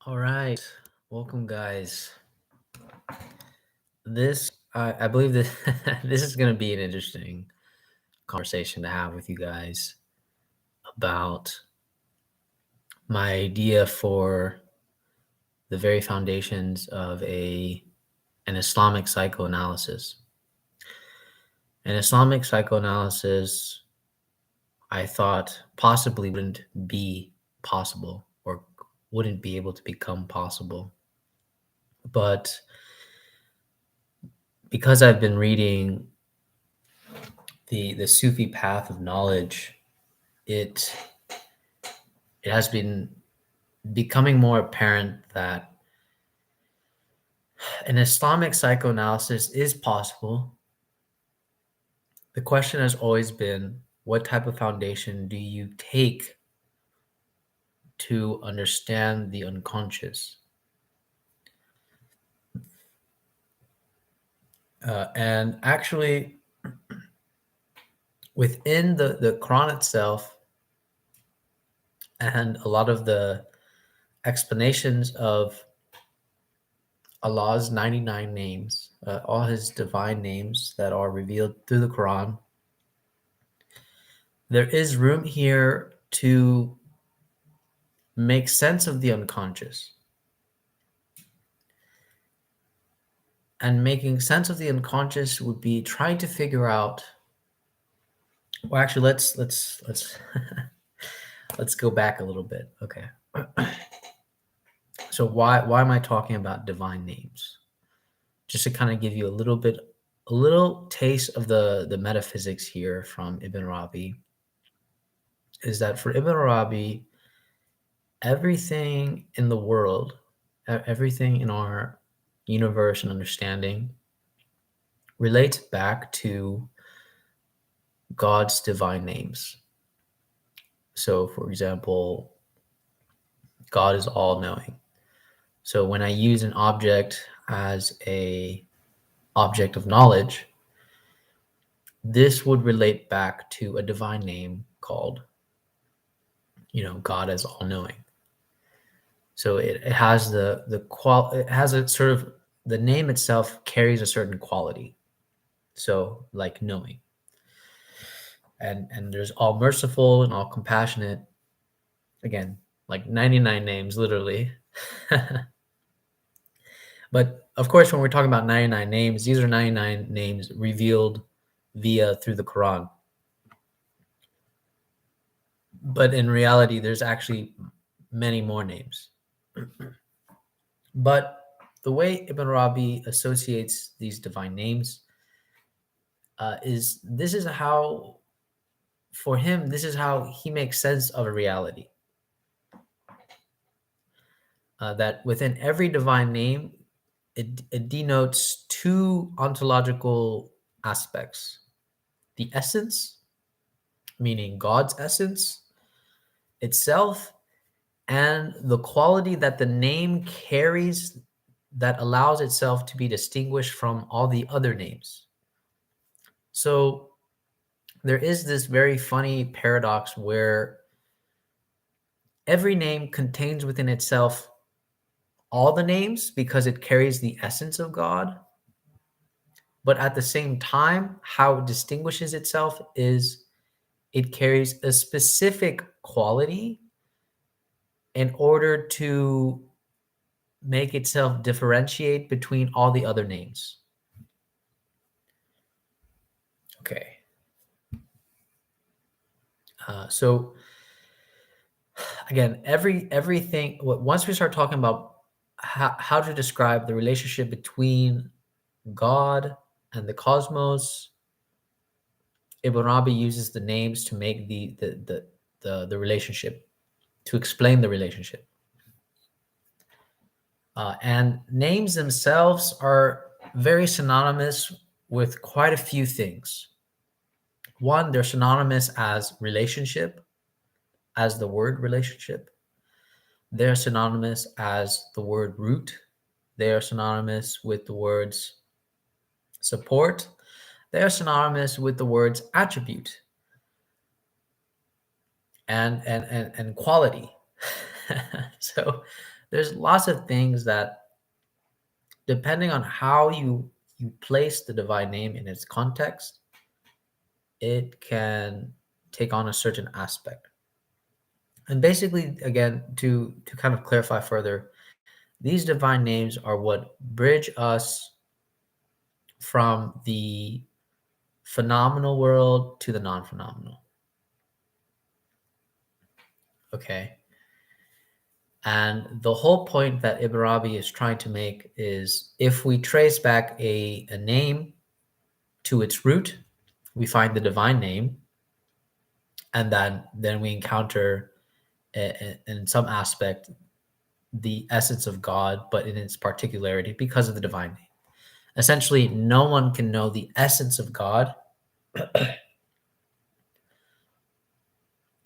All right, welcome, guys. I believe that this is going to be an interesting conversation to have with you guys about my idea for the very foundations of an Islamic psychoanalysis. An Islamic psychoanalysis, I thought possibly wouldn't be possible or wouldn't be able to become possible, but because I've been reading the Sufi path of knowledge, it it has been becoming more apparent that an Islamic psychoanalysis is possible. The question has always been, what type of foundation do you take to understand the unconscious? And actually, within the Quran itself and a lot of the explanations of Allah's 99 names, all his divine names that are revealed through the Quran, there is room here to make sense of the unconscious. And making sense of the unconscious would be trying to figure out. Well, actually, let's let's go back a little bit. Okay. So why am I talking about divine names? Just to kind of give you a little taste of the metaphysics here from Ibn Arabi, is that for Ibn Arabi, everything in the world, everything in our universe and understanding relates back to God's divine names. So, for example, God is all-knowing. So when I use an object as a object of knowledge, this would relate back to a divine name called, God as all-knowing. So it has it has a sort of, the name itself carries a certain quality. So like knowing. And there's all merciful and all compassionate. Again, like 99 names, literally. But of course, when we're talking about 99 names, these are 99 names revealed through the Quran. But in reality, there's actually many more names. But the way Ibn Arabi associates these divine names for him, this is how he makes sense of a reality. That within every divine name, it denotes two ontological aspects: the essence, meaning God's essence itself, and the quality that the name carries that allows itself to be distinguished from all the other names. So there is this very funny paradox where every name contains within itself all the names because it carries the essence of God. But at the same time, how it distinguishes itself is it carries a specific quality in order to make itself differentiate between all the other names. Okay. So again, everything. Once we start talking about how to describe the relationship between God and the cosmos, Ibn Arabi uses the names to make the relationship, to explain the relationship. And names themselves are very synonymous with quite a few things. One, they're synonymous as relationship, as the word relationship. They're synonymous as the word root. They are synonymous with the words support. They are synonymous with the words attribute and quality. So There's lots of things that, depending on how you place the divine name in its context, it can take on a certain aspect. And basically, again, to kind of clarify further, these divine names are what bridge us from the phenomenal world to the non-phenomenal. Okay. And the whole point that Ibn Arabi is trying to make is, if we trace back a name to its root, we find the divine name, and then we encounter in some aspect the essence of God, but in its particularity because of the divine name. Essentially, no one can know the essence of God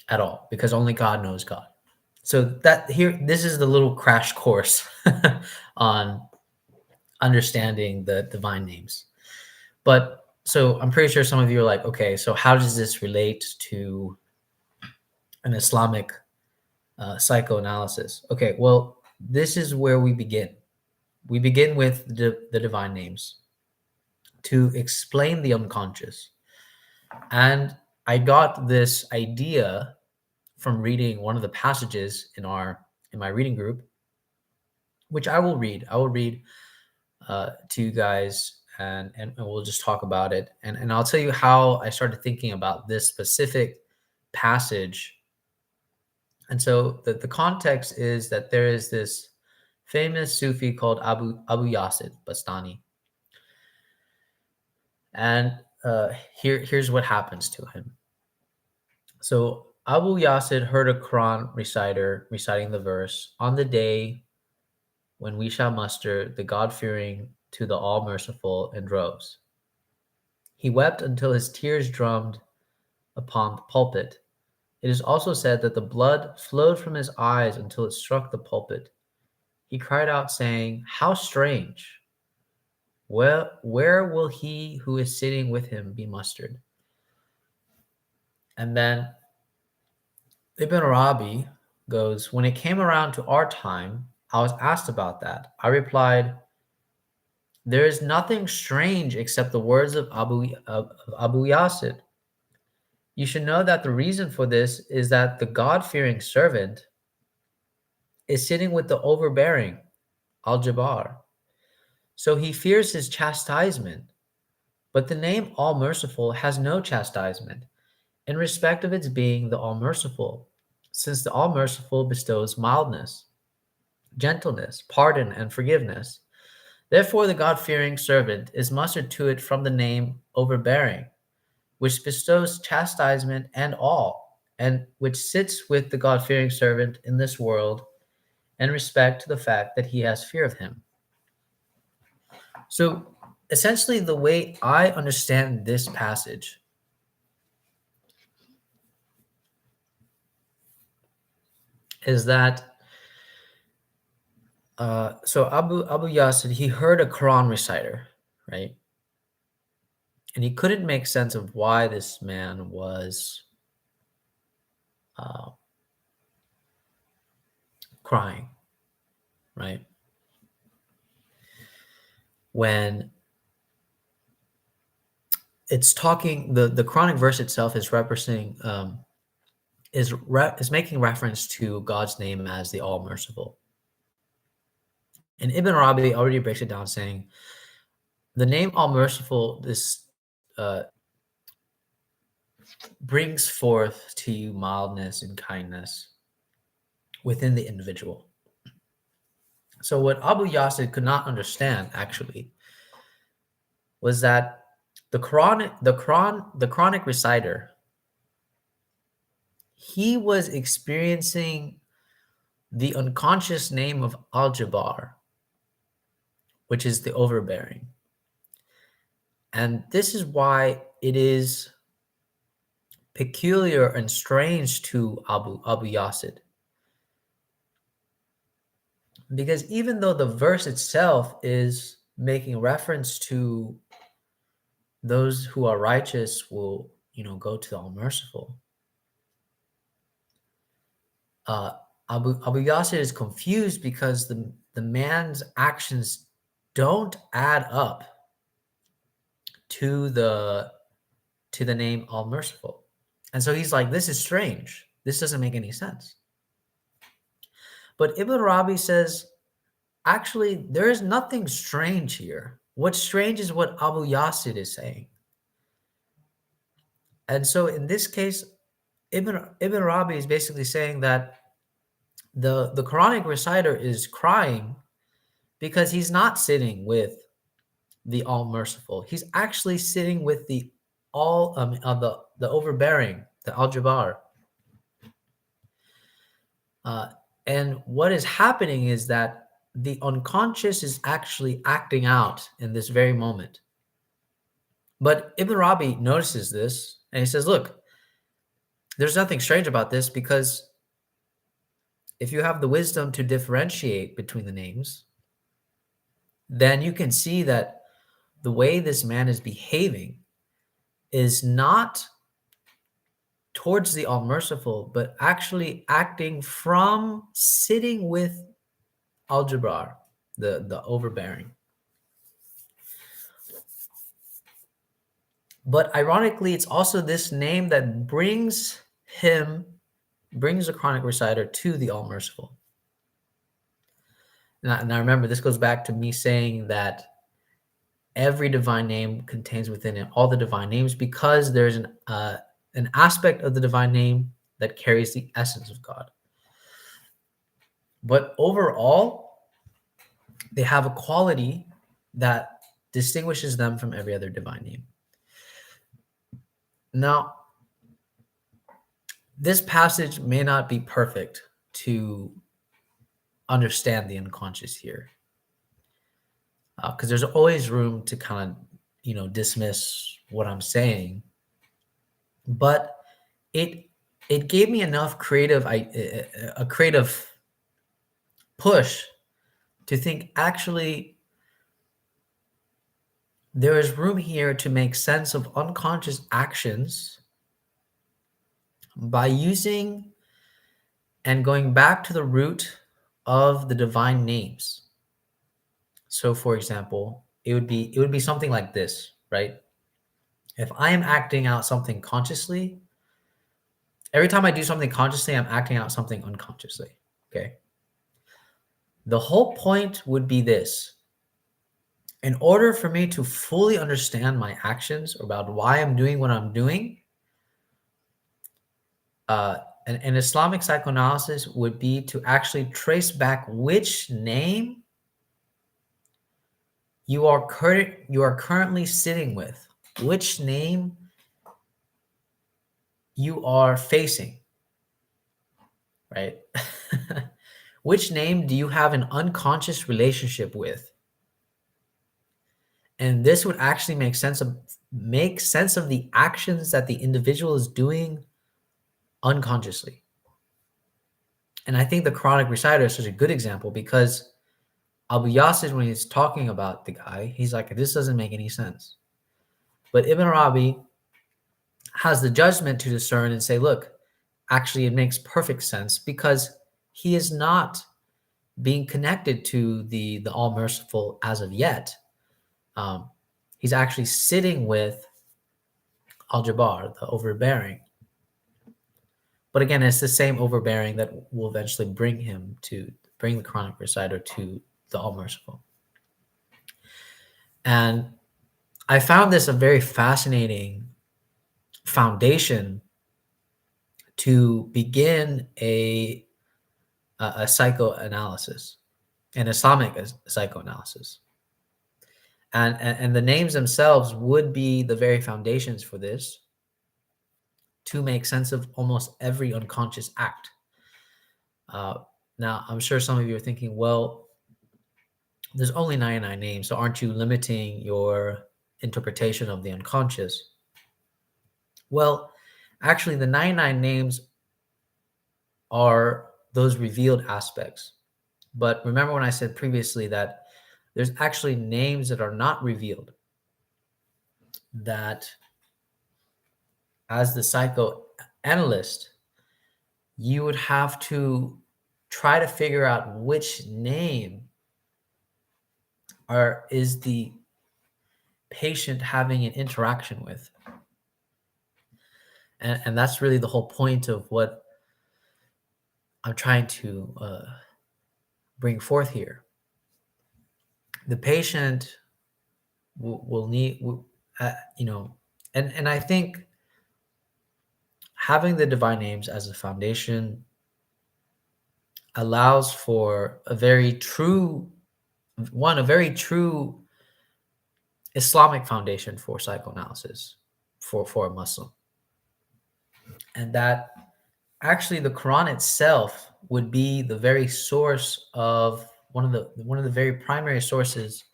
at all, because only God knows God. So this is the little crash course on understanding the divine names. But so I'm pretty sure some of you are like, okay, so how does this relate to an Islamic psychoanalysis? Okay, well, this is where we begin. We begin with the divine names to explain the unconscious. And I got this idea from reading one of the passages in my reading group, which I will read. I will read to you guys, and we'll just talk about it. And I'll tell you how I started thinking about this specific passage. And so the context is that there is this famous Sufi called Abu Yasid Bastani. And here's what happens to him. So Abu Yasid heard a Quran reciter reciting the verse, "On the day when we shall muster the God-fearing to the All-Merciful in droves." He wept until his tears drummed upon the pulpit. It is also said that the blood flowed from his eyes until it struck the pulpit. He cried out, saying, "How strange! Where will he who is sitting with him be mustered?" And then Ibn Arabi goes, "When it came around to our time, I was asked about that. I replied, there is nothing strange except the words of Abu Yasid. You should know that the reason for this is that the God-fearing servant is sitting with the overbearing Al-Jabbar. So he fears his chastisement. But the name All-Merciful has no chastisement in respect of its being the All-Merciful, since the All-Merciful bestows mildness, gentleness, pardon, and forgiveness. Therefore, the God-fearing servant is mustered to it from the name Overbearing, which bestows chastisement and awe, and which sits with the God-fearing servant in this world in respect to the fact that he has fear of him." So, essentially, the way I understand this passage is that so Abu Yasid, he heard a Quran reciter, right? And he couldn't make sense of why this man was uh, crying, right? When it's talking, the Quranic verse itself is representing is making reference to God's name as the All Merciful. And Ibn Arabi already breaks it down, saying the name All Merciful uh, brings forth to you mildness and kindness within the individual. So what Abu Yasid could not understand actually was that the Quranic reciter, he was experiencing the unconscious name of Al-Jabbar, which is the overbearing. And this is why it is peculiar and strange to Abu Yasid. Because even though the verse itself is making reference to those who are righteous will, go to the All-Merciful, Abu Yasir is confused because the man's actions don't add up to the name All Merciful. And so he's like, this is strange. This doesn't make any sense. But Ibn Arabi says, actually, there is nothing strange here. What's strange is what Abu Yasir is saying. And so in this case, Ibn Arabi is basically saying that the Quranic reciter is crying because he's not sitting with the all merciful. He's actually sitting with the the overbearing, the al Jabbar. And what is happening is that the unconscious is actually acting out in this very moment. But Ibn Arabi notices this and he says, look, there's nothing strange about this, because if you have the wisdom to differentiate between the names, then you can see that the way this man is behaving is not towards the all-merciful, but actually acting from sitting with al-Jabbar, the overbearing. But ironically, it's also this name that brings the Quranic reciter to the all-merciful. Now remember, this goes back to me saying that every divine name contains within it all the divine names, because there's an aspect of the divine name that carries the essence of God. But overall, they have a quality that distinguishes them from every other divine name. Now, this passage may not be perfect to understand the unconscious here, because there's always room to kind of, dismiss what I'm saying. But it gave me enough a creative push to think, actually, there is room here to make sense of unconscious actions by using and going back to the root of the divine names. So, for example, it would be something like this, right? If I am acting out something consciously, every time I do something consciously, I'm acting out something unconsciously. Okay. The whole point would be this: in order for me to fully understand my actions, about why I'm doing what I'm doing, an Islamic psychoanalysis would be to actually trace back which name you are currently sitting with, which name you are facing, right? Which name do you have an unconscious relationship with? And this would actually make sense of the actions that the individual is doing unconsciously. And I think the Quranic reciter is such a good example, because Abu Yasir, when he's talking about the guy, he's like, this doesn't make any sense. But Ibn Arabi has the judgment to discern and say, look, actually it makes perfect sense, because he is not being connected to the all-merciful as of yet. He's actually sitting with al-Jabbar, the overbearing. But again, it's the same overbearing that will eventually bring the Quranic reciter to the all-merciful. And I found this a very fascinating foundation to begin a psychoanalysis, an Islamic psychoanalysis. And the names themselves would be the very foundations for this, to make sense of almost every unconscious act. Now, I'm sure some of you are thinking, well, there's only 99 names, so aren't you limiting your interpretation of the unconscious? Well, actually, the 99 names are those revealed aspects. But remember when I said previously that there's actually names that are not revealed, that as the psychoanalyst, you would have to try to figure out which name is the patient having an interaction with. And that's really the whole point of what I'm trying to bring forth here. The patient will need, and I think having the divine names as a foundation allows for a very true Islamic foundation for psychoanalysis for a Muslim. And that actually the Quran itself would be the very source of one of the very primary sources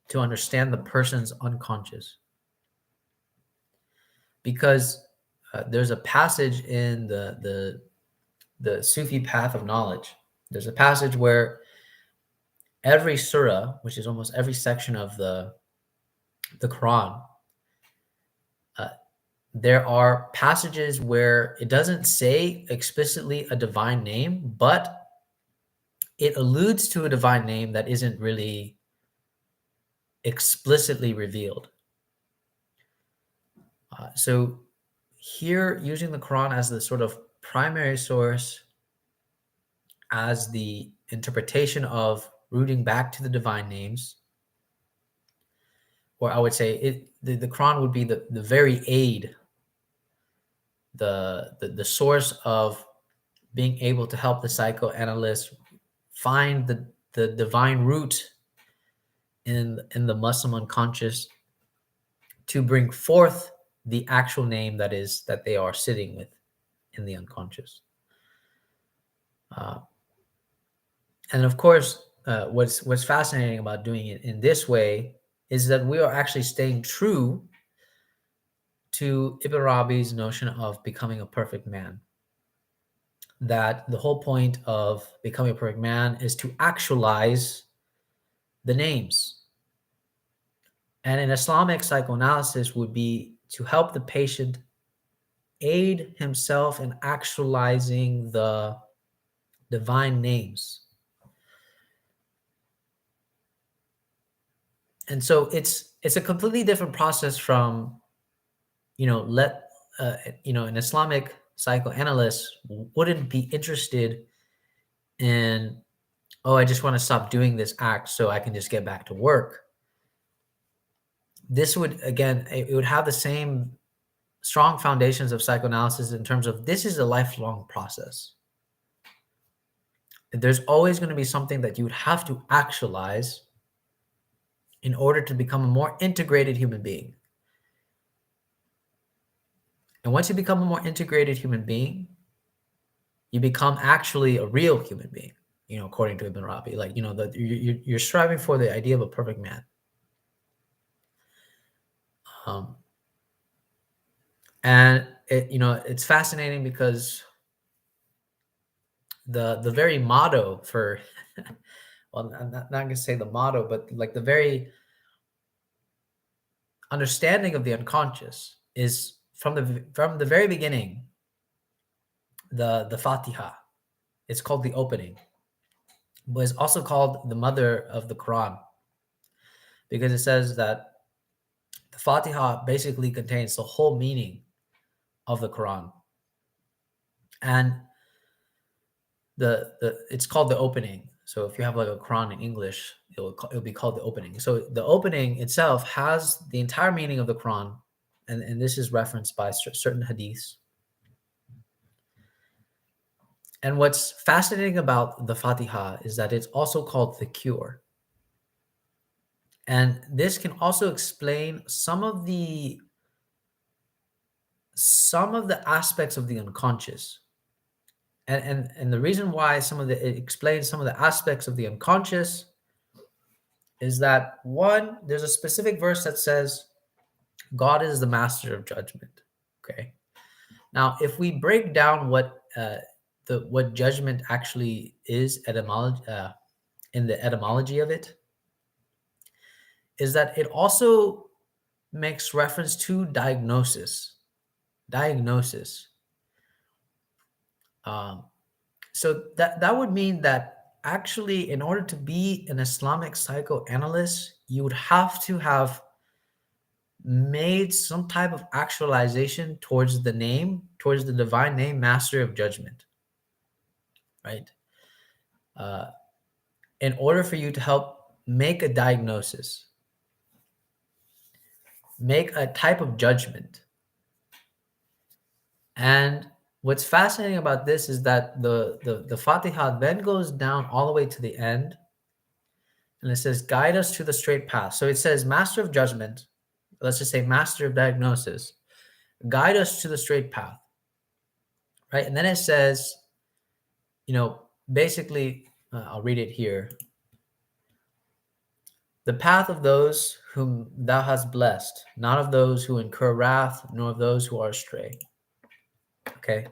to understand the person's unconscious. Because there's a passage in the Sufi path of knowledge. There's a passage where every surah, which is almost every section of the Quran, there are passages where it doesn't say explicitly a divine name, but it alludes to a divine name that isn't really explicitly revealed. So here, using the Quran as the sort of primary source, as the interpretation of rooting back to the divine names, or I would say the Quran would be the very aid, the source of being able to help the psychoanalyst find the divine root in the Muslim unconscious to bring forth the actual name that they are sitting with in the unconscious. And of course, what's fascinating about doing it in this way is that we are actually staying true to Ibn Arabi's notion of becoming a perfect man. That the whole point of becoming a perfect man is to actualize the names. And in Islamic psychoanalysis would be to help the patient aid himself in actualizing the divine names. And so it's a completely different process from, an Islamic psychoanalyst wouldn't be interested in, I just want to stop doing this act so I can just get back to work. This would, again, it would have the same strong foundations of psychoanalysis in terms of this is a lifelong process. There's always going to be something that you would have to actualize in order to become a more integrated human being. And once you become a more integrated human being, you become actually a real human being, according to Ibn Arabi. Like, you're striving for the idea of a perfect man. And it's fascinating because the very motto for, well, I'm not going to say the motto, but like the very understanding of the unconscious is from the very beginning, the Fatiha. It's called the opening, but it's also called the mother of the Quran, because it says that the Fatiha basically contains the whole meaning of the Quran. And it's called the opening. So if you have like a Quran in English, it'll be called the opening. So the opening itself has the entire meaning of the Quran, and this is referenced by certain hadiths. And what's fascinating about the Fatiha is that it's also called the cure. And this can also explain some of the aspects of the unconscious. And the reason why it explains some of the aspects of the unconscious is that, one, there's a specific verse that says God is the master of judgment. Okay. Now, if we break down what judgment actually is in the etymology of it, is that it also makes reference to diagnosis. So that would mean that actually, in order to be an Islamic psychoanalyst, you would have to have made some type of actualization towards the name, towards the divine name, Master of Judgment, right? Uh, in order for you to help make a diagnosis, make a type of judgment. And what's fascinating about this is that the Fatiha then goes down all the way to the end, and it says, guide us to the straight path. So it says, Master of Judgment, let's just say Master of Diagnosis, guide us to the straight path, right? And then it says, basically, I'll read it here. The path of those whom thou hast blessed, not of those who incur wrath, nor of those who are astray. Okay,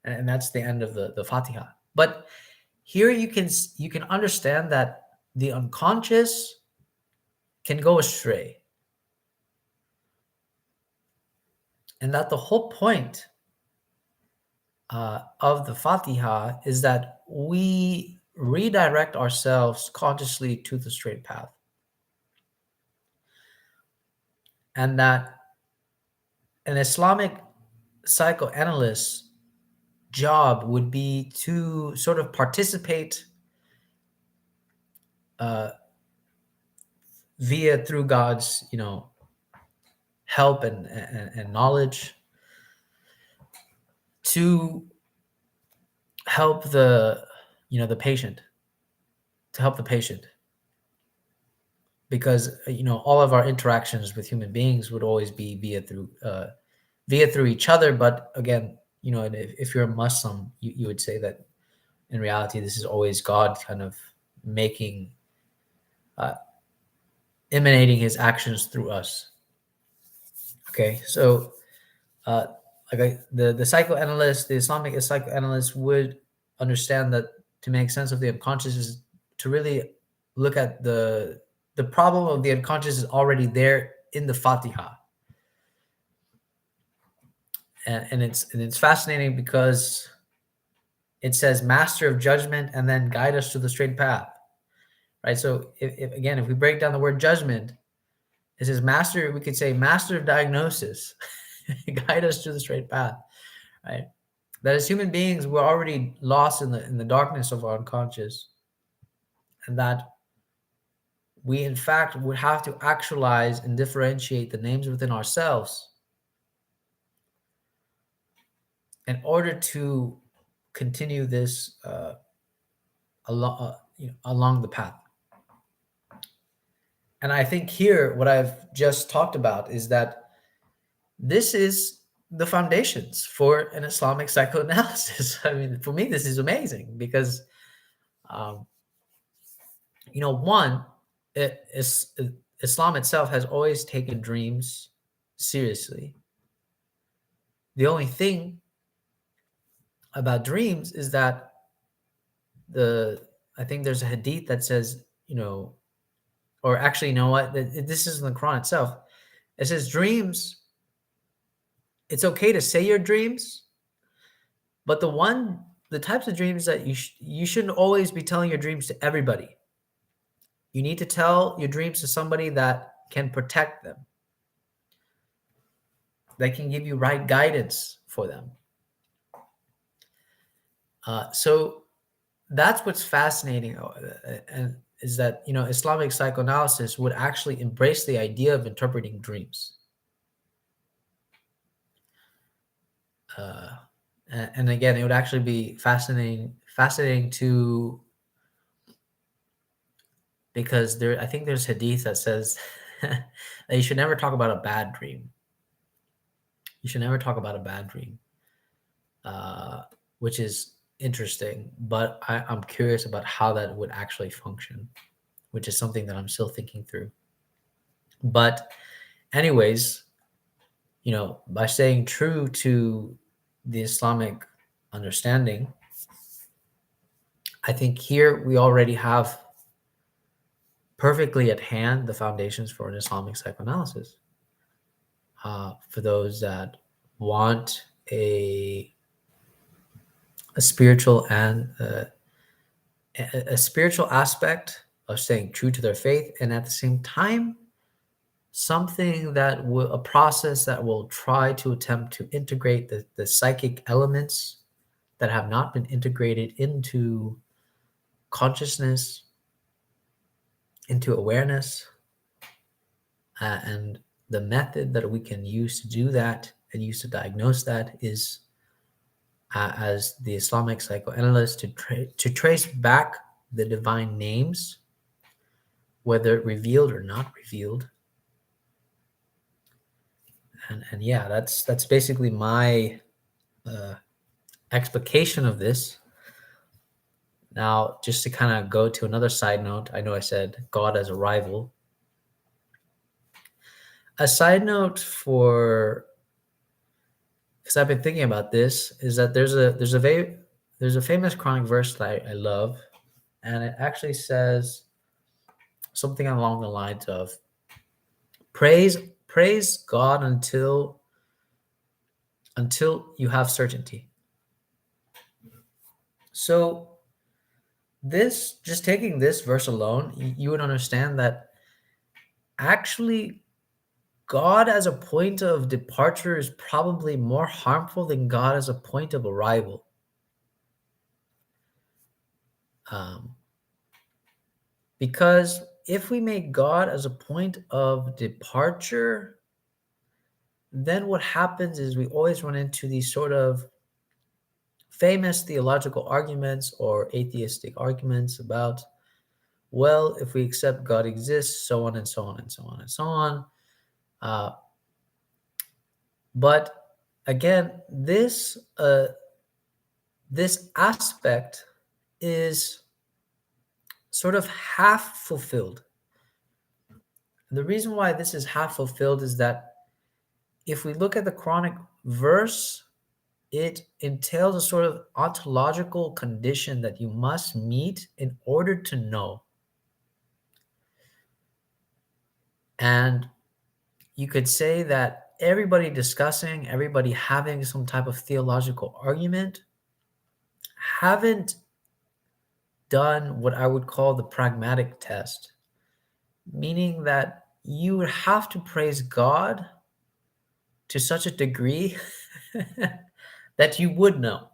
and that's the end of the Fatiha. But here you can understand that the unconscious can go astray, and that the whole point of the Fatiha is that we redirect ourselves consciously to the straight path, and that an Islamic psychoanalyst job would be to sort of participate through God's help and knowledge to help the patient, because all of our interactions with human beings would always be via through each other. But again, if you're a Muslim, you would say that in reality this is always God kind of making emanating his actions through us. Okay, so the psychoanalyst, the Islamic psychoanalyst, would understand that to make sense of the unconscious is to really look at the problem of the unconscious is already there in the Fatiha. And it's fascinating because it says Master of Judgment and then guide us to the straight path, right? So if we break down the word judgment, it says Master, we could say Master of Diagnosis, guide us to the straight path, right? That as human beings, we're already lost in the darkness of our unconscious, and that we in fact would have to actualize and differentiate the names within ourselves in order to continue this along the path. And I think here what I've just talked about is that this is the foundations for an Islamic psychoanalysis. I mean, for me, this is amazing because, one, Islam itself has always taken dreams seriously. The only thing about dreams is that I think there's a hadith that says, or actually, you know what? This is in the Quran itself. It says dreams, it's okay to say your dreams, but the types of dreams that you shouldn't always be telling your dreams to everybody. You need to tell your dreams to somebody that can protect them, that can give you right guidance for them. So that's what's fascinating, and is that Islamic psychoanalysis would actually embrace the idea of interpreting dreams. And again, it would actually be fascinating to, because I think there's hadith that says that you should never talk about a bad dream. You should never talk about a bad dream, which is interesting. But I'm curious about how that would actually function, which is something that I'm still thinking through. But anyways, by staying true to the Islamic understanding, I think here we already have perfectly at hand the foundations for an Islamic psychoanalysis. For those that want a a spiritual and a spiritual aspect of staying true to their faith, and at the same time something that will, a process that will try to attempt to integrate the psychic elements that have not been integrated into consciousness, into awareness, and the method that we can use to do that and use to diagnose that is, as the Islamic psychoanalyst, to trace back the divine names, whether revealed or not revealed. And yeah, that's basically my explication of this. Now, just to kind of go to another side note, I know I said God as a rival. A side note for, because I've been thinking about this, is that there's a famous Quranic verse that I love, and it actually says something along the lines of praise God until you have certainty. So this, just taking this verse alone, you would understand that actually God as a point of departure is probably more harmful than God as a point of arrival. Because if we make God as a point of departure, then what happens is we always run into these sort of famous theological arguments or atheistic arguments about, well, if we accept God exists, so on and so on and so on and so on. But again, this aspect is sort of half fulfilled. And the reason why this is half fulfilled is that if we look at the Quranic verse, it entails a sort of ontological condition that you must meet in order to know. And you could say that everybody discussing, everybody having some type of theological argument haven't done what I would call the pragmatic test, meaning that you would have to praise God to such a degree that you would know.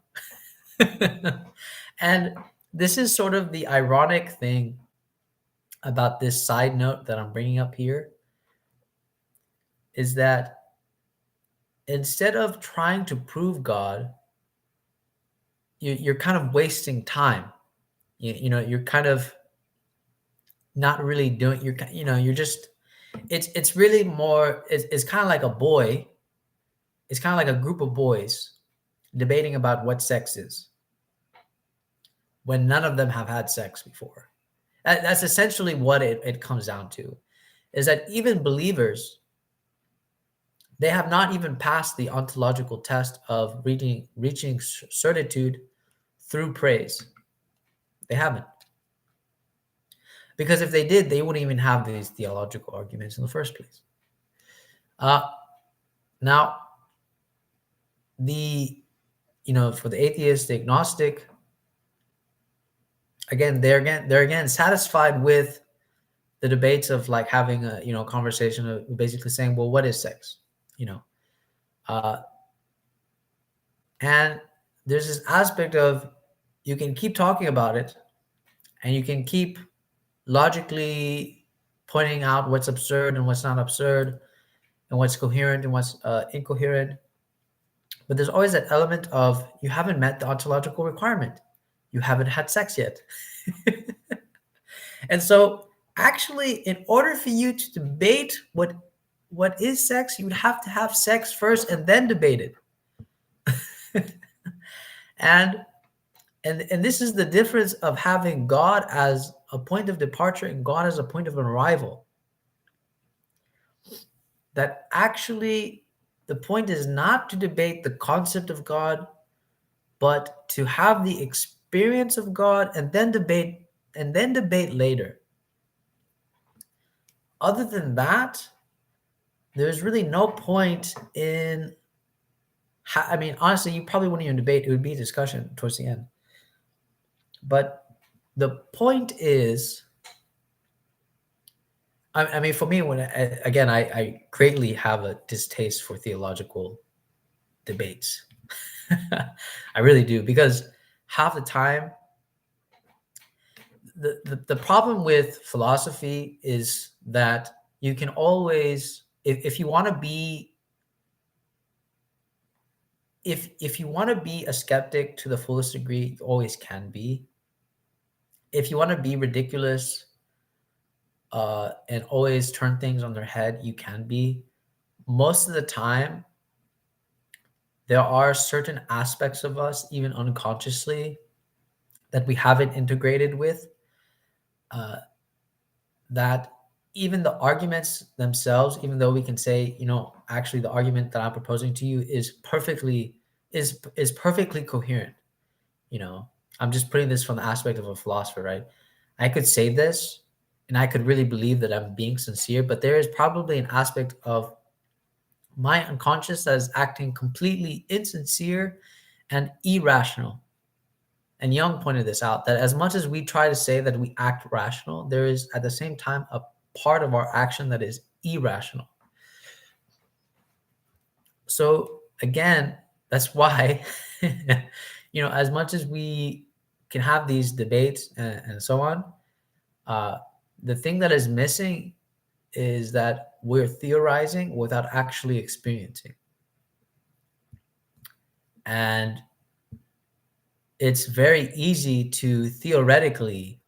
And this is sort of the ironic thing about this side note that I'm bringing up here, is that instead of trying to prove God, you're kind of wasting time. You know, you're kind of not really doing, you're just, it's really more, it's kind of like a boy. It's kind of like a group of boys debating about what sex is when none of them have had sex before. That's essentially what it comes down to, is that even believers, they have not even passed the ontological test of reaching certitude through praise. They haven't. Because if they did, they wouldn't even have these theological arguments in the first place. Now, for the atheist, the agnostic, they're again satisfied with the debates of like having a conversation of basically saying, well, what is sex? And there's this aspect of, you can keep talking about it and you can keep logically pointing out what's absurd and what's not absurd and what's coherent and what's incoherent. But there's always that element of, you haven't met the ontological requirement. You haven't had sex yet. And so actually, in order for you to debate what is sex, you would have to have sex first and then debate it. and this is the difference of having God as a point of departure and God as a point of arrival. That actually the point is not to debate the concept of God, but to have the experience of God and then debate later. Other than that, there's really no point in I mean, honestly, you probably wouldn't even debate. It would be a discussion towards the end. But the point is, I mean, for me, again, I greatly have a distaste for theological debates. I really do, because half the time, the problem with philosophy is that you can always, if you want to be, if you want to be a skeptic to the fullest degree, you always can be. If you want to be ridiculous and always turn things on their head, you can be. Most of the time, there are certain aspects of us, even unconsciously, that we haven't integrated with, uh, that even the arguments themselves, even though we can say, actually the argument that I'm proposing to you is perfectly coherent. I'm just putting this from the aspect of a philosopher, right? I could say this and I could really believe that I'm being sincere, but there is probably an aspect of my unconscious that is acting completely insincere and irrational. And Jung pointed this out, that as much as we try to say that we act rational, there is at the same time a part of our action that is irrational. So again, that's why, as much as we can have these debates and so on, the thing that is missing is that we're theorizing without actually experiencing. And it's very easy to theoretically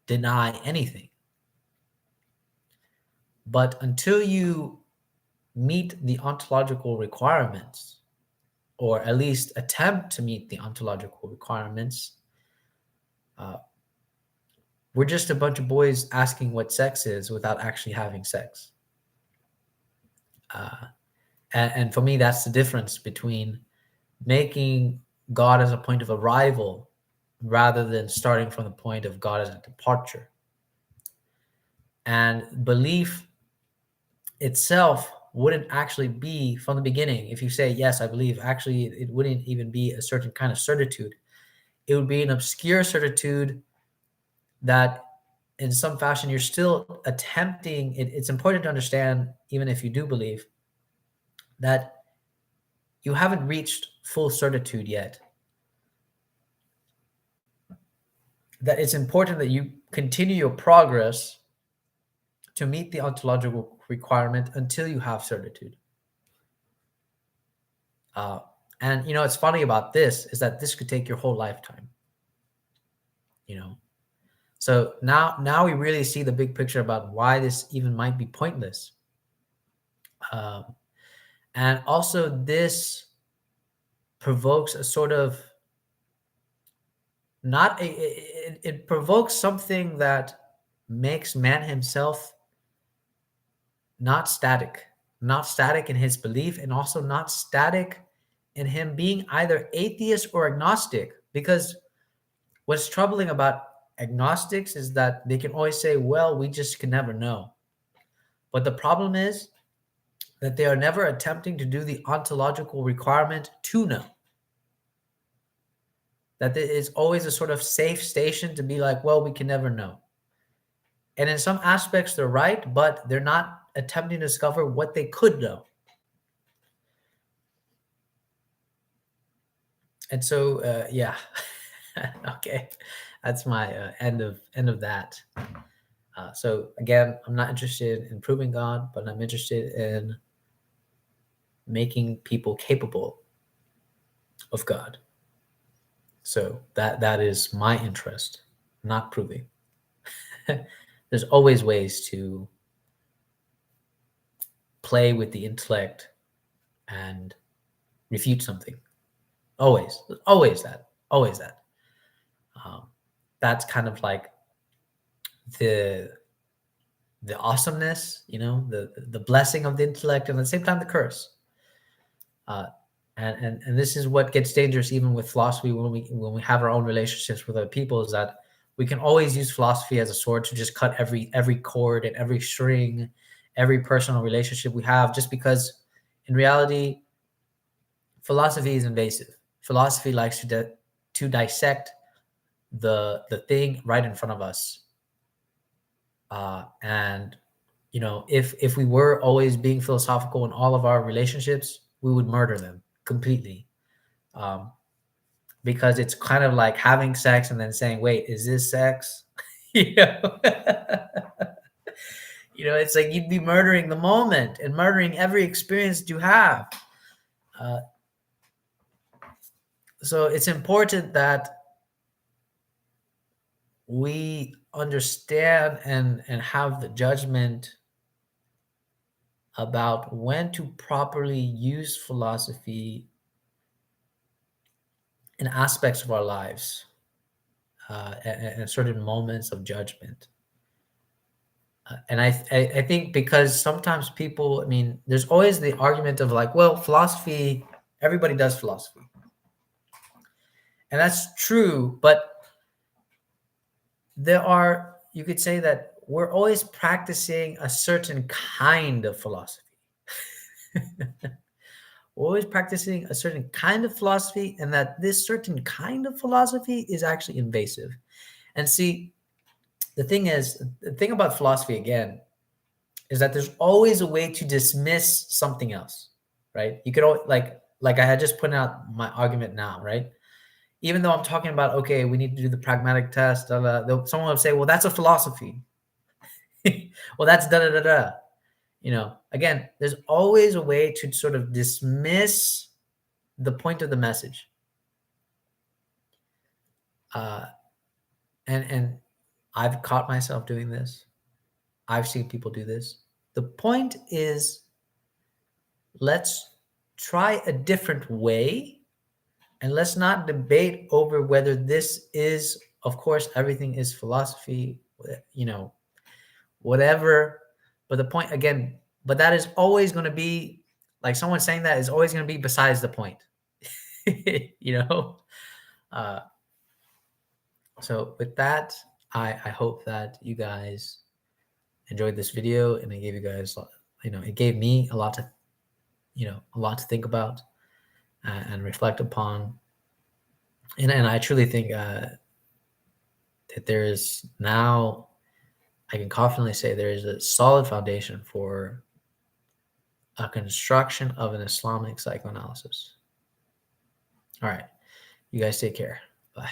deny anything. But until you meet the ontological requirements, or at least attempt to meet the ontological requirements, we're just a bunch of boys asking what sex is without actually having sex. And for me, that's the difference between making God as a point of arrival rather than starting from the point of God as a departure. And belief itself wouldn't actually be from the beginning. If you say, yes, I believe, actually, it wouldn't even be a certain kind of certitude. It would be an obscure certitude that in some fashion you're still attempting. It's important to understand, even if you do believe, that you haven't reached full certitude yet. That it's important that you continue your progress to meet the ontological requirement until you have certitude. And what's funny about this is that this could take your whole lifetime. So now we really see the big picture about why this even might be pointless. And also this provokes a sort of it provokes something that makes man himself not static in his belief, and also not static in him being either atheist or agnostic. Because what's troubling about agnostics is that they can always say, well, we just can never know. But the problem is that they are never attempting to do the ontological requirement to know. That there is always a sort of safe station to be like, well, we can never know. And in some aspects, they're right, but they're not attempting to discover what they could know. And so, yeah, okay, that's my end of that. So again, I'm not interested in proving God, but I'm interested in making people capable of God. So that is my interest, not proving. There's always ways to play with the intellect and refute something. Always that. That's kind of like the awesomeness, the blessing of the intellect, and at the same time the curse. And this is what gets dangerous even with philosophy when we have our own relationships with other people, is that we can always use philosophy as a sword to just cut every cord and every string, every personal relationship we have, just because in reality philosophy is invasive. Philosophy likes to dissect the thing right in front of us. And if we were always being philosophical in all of our relationships, we would murder them completely. Because it's kind of like having sex and then saying, wait, is this sex? you know it's like you'd be murdering the moment and murdering every experience you have. So it's important that we understand and have the judgment about when to properly use philosophy in aspects of our lives, and certain moments of judgment. And I think because sometimes people, I mean, there's always the argument of like, well, philosophy, everybody does philosophy. And that's true, but you could say that we're always practicing a certain kind of philosophy. We're always practicing a certain kind of philosophy, and that this certain kind of philosophy is actually invasive. And see, the thing about philosophy, again, is that there's always a way to dismiss something else, right? You could like I had just put out my argument now, right? Even though I'm talking about, okay, we need to do the pragmatic test, someone would say, well, that's a philosophy. Well, that's da da da da. Again, there's always a way to sort of dismiss the point of the message. And I've caught myself doing this. I've seen people do this. The point is, let's try a different way, and let's not debate over whether this is, of course, everything is philosophy, whatever. But the point, again, but that is always going to be, like someone saying that is always going to be besides the point. So with that, I hope that you guys enjoyed this video, and it gave you guys, it gave me a lot to think about, and reflect upon. And I truly think that there is now, I can confidently say there is a solid foundation for a construction of an Islamic psychoanalysis. All right. You guys take care. Bye.